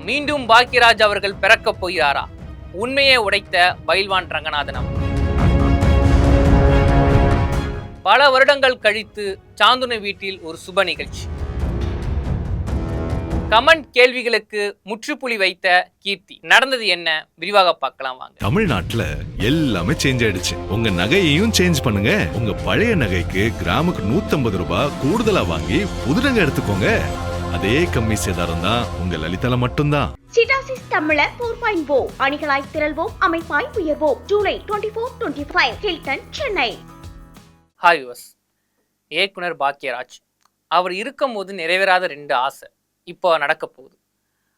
மீண்டும் பாக்கியராஜ் அவர்கள் பிறக்கப் போகிறாரா? உண்மையை உடைத்த பைல்வான் ரங்கநாதன். பல வருடங்கள் கழித்து சாந்துனு வீட்டில் ஒரு சுப நிகழ்ச்சி. கமெண்ட் கேள்விகளுக்கு முற்றுப்புள்ளி வைத்த கீர்த்தி. நடந்தது என்ன விரிவாக பார்க்கலாம் வாங்க. தமிழ்நாட்டுல எல்லாமே சேஞ்ச் ஆயிடுச்சு. உங்க நகையையும் சேஞ்ச் பண்ணுங்க. உங்க பழைய நகைக்கு கிராமுக்கு 150 ரூபாய் கூடுதலா வாங்கி புது நகை எடுத்துக்கோங்க. அதே கம்மி சேதாரம் தான் உங்க லலிதால மட்டும்தான். சிட்டாசிஸ் தமிழர் 4.0 அணிகளாய் திரள்வோம், அமைப்பாய் உயர்வோம். ஜூலை 24-25 ஹில்டன், சென்னை. Hi yours. இயக்குனர் பாக்கியராஜ் அவர் இருக்கும் போது நிறைவேறாத 2 ஆசை இப்போ நடக்க போகுது.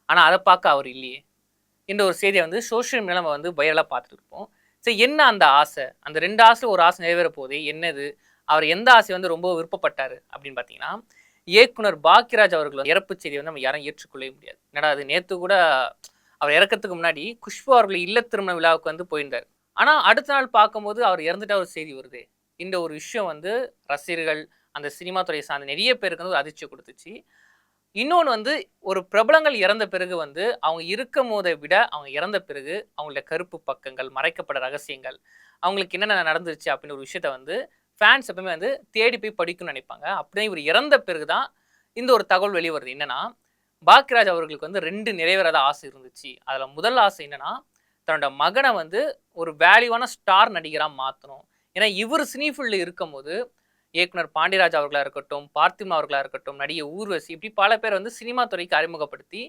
ஆனால் அதை பார்க்க அவர் இல்லையே என்ற ஒரு செய்தியை வந்து சோஷியல் மீடியா நம்ம வந்து வைரலாக பார்த்துட்டு இருப்போம். சரி, என்ன அந்த ஆசை? அந்த 2 ஆசையில் ஒரு ஆசை நிறைவேற போகுது. என்னது? அவர் எந்த ஆசையை வந்து ரொம்ப விருப்பப்பட்டார் அப்படின்னு பார்த்தீங்கன்னா, இயக்குனர் பாக்கியராஜ் அவர்கள் இறப்பு செய்தியை வந்து நம்ம யாரும் ஏற்றுக்கொள்ளவே முடியாது. என்னடா அது, நேற்று கூட அவர் இறக்கிறதுக்கு முன்னாடி குஷ்பு அவர்கள் இல்ல திருமண விழாவுக்கு வந்து போயிருந்தார். ஆனால் அடுத்த நாள் பார்க்கும்போது அவர் இறந்துட்டா ஒரு செய்தி வருது. இந்த ஒரு விஷயம் வந்து ரசிகர்கள், அந்த சினிமா துறையை சார்ந்த நிறைய பேருக்கு வந்து ஒரு அதிர்ச்சியை கொடுத்துச்சு. இன்னொன்று வந்து, ஒரு பிரபலங்கள் இறந்த பிறகு வந்து அவங்க இருக்கும் போதை விட அவங்க இறந்த பிறகு அவங்களோட கருப்பு பக்கங்கள், மறைக்கப்பட ரகசியங்கள், அவங்களுக்கு என்னென்ன நடந்துருச்சு அப்படின்னு ஒரு விஷயத்த வந்து ஃபேன்ஸ் எப்பவுமே வந்து தேடி போய் படிக்கணும்னு நினைப்பாங்க. அப்படியே இவர் இறந்த பிறகு தான் இந்த ஒரு தகவல் வெளியே வருது. என்னன்னா, பாக்கியராஜ் அவர்களுக்கு வந்து 2 நிறைவேறாத ஆசை இருந்துச்சு. அதில் முதல் ஆசை என்னன்னா, தன்னோட மகனை வந்து ஒரு வேல்யூவான ஸ்டார் நடிகராக மாற்றணும். ஏன்னா இவர் சினிஃபீல்டில் இருக்கும் போது இயக்குனர் பாண்டியராஜ் அவர்களாக இருக்கட்டும், பார்த்திபன் அவர்களாக இருக்கட்டும், நடிகை ஊர்வசி, இப்படி பல பேர் வந்து சினிமா துறைக்கு அறிமுகப்படுத்தி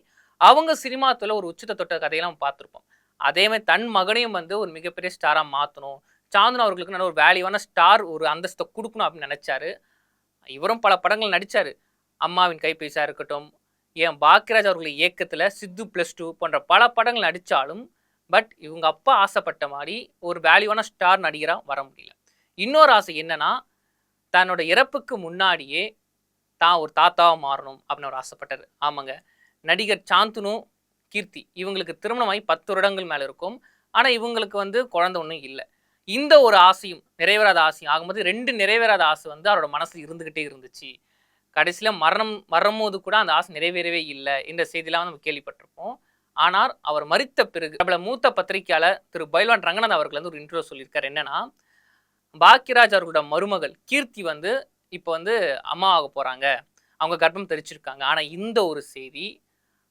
அவங்க சினிமா துறையில் ஒரு உச்சத்தை தொட்ட கதையெல்லாம் பார்த்துருப்போம். அதே மாதிரி தன் மகனையும் வந்து ஒரு மிகப்பெரிய ஸ்டாராக மாற்றணும், சாந்தனு அவர்களுக்கு நல்ல ஒரு வேல்யூவான ஸ்டார் ஒரு அந்தஸ்தை கொடுக்கணும் அப்படின்னு நினைச்சாரு. இவரும் பல படங்கள் நடித்தார். அம்மாவின் கைப்பேசியாக இருக்கட்டும், ஏன் பாக்கியராஜ் அவர்கள் இயக்கத்தில் சித்து +2 போன்ற பல படங்கள் நடித்தாலும் பட் இவங்க அப்பா ஆசைப்பட்ட மாதிரி ஒரு வேல்யூவான ஸ்டார் நடிகராக வர முடியல. இன்னொரு ஆசை என்னன்னா, தன்னோட இறப்புக்கு முன்னாடியே தான் ஒரு தாத்தாவாக மாறணும் அப்படின்னு அவர் ஆசைப்பட்டார். ஆமாங்க, நடிகர் சாந்துனு, கீர்த்தி இவங்களுக்கு திருமணமாகி 10 வருடங்கள் மேலே இருக்கும். ஆனால் இவங்களுக்கு வந்து குழந்தை ஒன்றும் இல்லை. இந்த ஒரு ஆசையும் நிறைவேறாத ஆசையும் ஆகும்போது 2 நிறைவேறாத ஆசை வந்து அவரோட மனசில் இருந்துக்கிட்டே இருந்துச்சு. கடைசியில் மரணம்போது கூட அந்த ஆசை நிறைவேறவே இல்லை என்ற செய்தியெல்லாம் நம்ம கேள்விப்பட்டிருப்போம். ஆனால் அவர் மரித்த பிறகு நம்மள மூத்த பத்திரிகையாளர் திரு பைல்வான் ரங்கநாதன் அவர்கள் வந்து ஒரு இன்டர்வியூ சொல்லியிருக்காரு. என்னன்னா, பாக்கியராஜ் அவர்களோட மருமகள் கீர்த்தி வந்து இப்போ வந்து அம்மா ஆக போகிறாங்க, அவங்க கர்ப்பம் தெரிச்சிருக்காங்க. ஆனால் இந்த ஒரு செய்தி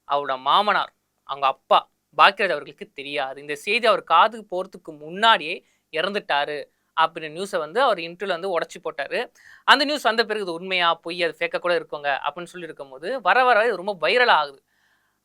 அவரோட மாமனார், அவங்க அப்பா பாக்கியராஜ் அவர்களுக்கு தெரியாது. இந்த செய்தி அவர் காதுக்கு போகிறதுக்கு முன்னாடியே இறந்துட்டாரு அப்படின்னு நியூஸை வந்து அவர் இன்டர்வியூவில் வந்து உடச்சி போட்டார். அந்த நியூஸ் வந்த பிறகு இது உண்மையா பொய், அது ஃபேக்காக கூட இருக்குங்க அப்படின்னு சொல்லி இருக்கும்போது வர வர இது ரொம்ப வைரல் ஆகுது.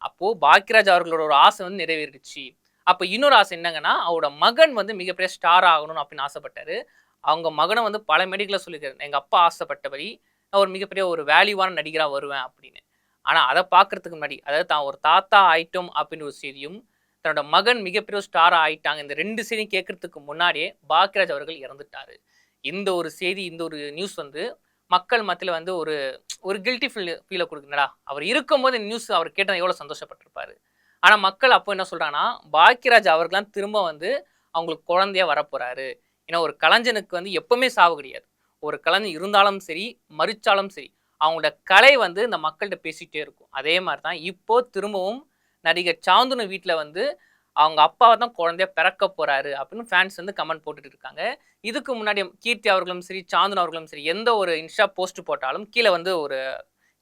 அப்போது பாக்கியராஜ் அவர்களோட ஒரு ஆசை வந்து நிறைவேறிடுச்சு. அப்போ இன்னொரு ஆசை என்னங்கன்னா, அவரோட மகன் வந்து மிகப்பெரிய ஸ்டார் ஆகணும் அப்படின்னு ஆசைப்பட்டார். அவங்க மகனை வந்து பல மெடிக்கலாக சொல்லியிருக்காரு, எங்கள் அப்பா ஆசைப்பட்டபடி நான் ஒரு மிகப்பெரிய ஒரு வேல்யூவான நடிகராக வருவேன் அப்படின்னு. ஆனால் அதை பார்க்கறதுக்கு முன்னாடி, அதாவது தான் ஒரு தாத்தா ஆயிட்டோம் அப்படின்னு ஒரு செய்தியும், தன்னோட மகன் மிகப்பெரிய ஸ்டாராக ஆயிட்டாங்க, இந்த 2 செய்தியும் கேட்கறதுக்கு முன்னாடியே பாக்கியராஜ் அவர்கள் இறந்துட்டார். இந்த ஒரு செய்தி, இந்த ஒரு நியூஸ் வந்து மக்கள் மத்தியில் வந்து ஒரு கில்ட்டி ஃபீலை கொடுக்குங்கடா. அவர் இருக்கும்போது இந்த நியூஸ் அவர் கேட்டால் எவ்வளோ சந்தோஷப்பட்டிருப்பார். ஆனால் மக்கள் அப்போ என்ன சொல்கிறாங்கன்னா, பாக்கியராஜ் அவர்கள்லாம் திரும்ப வந்து அவங்களுக்கு குழந்தையாக வரப்போகிறாரு. ஏன்னா ஒரு கலைஞனுக்கு வந்து எப்பவுமே சாவு கிடையாது. ஒரு கலைஞன் இருந்தாலும் சரி, மறிச்சாலும் சரி, அவங்களோட கலை வந்து இந்த மக்கள்கிட்ட பேசிகிட்டே இருக்கும். அதே மாதிரி தான் இப்போ திரும்பவும் நடிகர் சாந்துனு வீட்டில் வந்து அவங்க அப்பாவை தான் குழந்தைய பிறக்க போகிறாரு அப்படின்னு ஃபேன்ஸ் வந்து கமெண்ட் போட்டுட்டு இருக்காங்க. இதுக்கு முன்னாடி கீர்த்தி அவர்களும் சரி, சாந்துனு அவர்களும் சரி, எந்த ஒரு இன்ஸ்டா போஸ்ட் போட்டாலும் கீழே வந்து ஒரு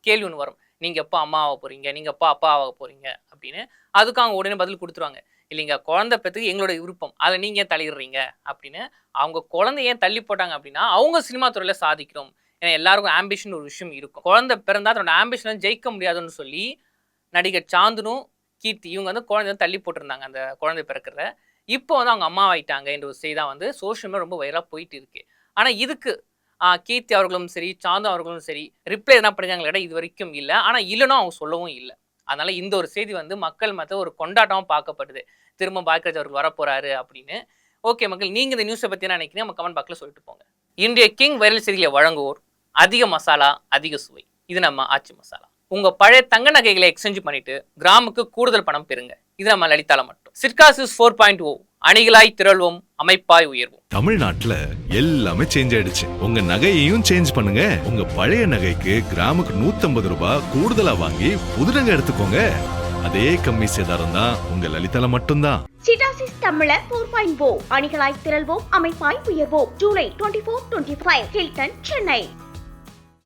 கேள்வி ஒன்று வரும், நீங்கள் எப்போ அம்மா ஆக போகிறீங்க, நீங்கள் எப்போ அப்பா ஆக போகிறீங்க அப்படின்னு. அதுக்கு அவங்க உடனே பதில் கொடுத்துருவாங்க, இல்லைங்க குழந்தை பெற்றுக்கு எங்களோட விருப்பம், அதில் நீங்கள் ஏன் தள்ளிடுறீங்க அப்படின்னு. அவங்க குழந்தை ஏன் தள்ளி போட்டாங்க அப்படின்னா, அவங்க சினிமா துறையில் சாதிக்கணும். ஏன்னா எல்லாருக்கும் ஆம்பிஷன் ஒரு விஷயம் இருக்கும். குழந்தை பிறந்தா தன்னோட ஆம்பிஷனை ஜெயிக்க முடியாதுன்னு சொல்லி நடிகர் சாந்துனு, கீர்த்தி இவங்க வந்து குழந்தை தள்ளி போட்டிருந்தாங்க அந்த குழந்தை பிறக்கிறத. இப்போ வந்து அவங்க அம்மா ஆகிட்டாங்க என்ற ஒரு செய்தி தான் வந்து சோஷியல் மீடியா ரொம்ப வைரலாக போயிட்டு இருக்கு. ஆனால் இதுக்கு கீர்த்தி அவர்களும் சரி, சாந்து அவர்களும் சரி ரிப்ளை என்ன பண்ணிருக்காங்களே இது வரைக்கும் இல்லை. ஆனால் இல்லைன்னா அவங்க சொல்லவும் இல்லை. அதனால இந்த ஒரு செய்தி வந்து மக்கள் மற்ற ஒரு கொண்டாட்டமாக பார்க்கப்படுது, திரும்ப பாக்கியராஜ் அவர்கள் வரப்போறாரு அப்படின்னு. ஓகே மக்கள், நீங்கள் இந்த நியூஸை பற்றி என்ன நினைக்கிறீங்க நம்ம கமெண்ட் பாக்ஸில் சொல்லிட்டு போங்க. இன்றைய கிங் வைரல் செய்திகளை வழங்குவோர் அதிக மசாலா அதிக சுவை, இது நம்ம ஆச்சி மசாலா. உங்க பழைய தங்க நகைகளை எக்ஸ்சேஞ்ச் பண்ணிட்டு கிராமுக்கு கூடுதல் பணம் பெறுங்க, இது நம்ம லலிதால மட்டும். சிட்டாசிஸ் 4.0 அணிகளாய் திரள்வோம், அமைப்பாய் உயர்வோம். தமிழ்நாட்டுல எல்லாமே சேஞ்ச் ஆயிடுச்சு. உங்க நகையையும் சேஞ்ச் பண்ணுங்க. உங்க பழைய நகைக்கு கிராமுக்கு 150 ரூபாய் கூடுதலா வாங்கி புது நகை எடுத்துக்கோங்க. அதே கம்மி சேதாரம் தான் உங்க லலிதால மட்டும்தான். சிட்டாசிஸ் தமிழர் 4.0 அணிகளாய் திரள்வோம் அமைப்பாய் உயர்வோம். ஜூலை 24-25 ஹில்டன், சென்னை.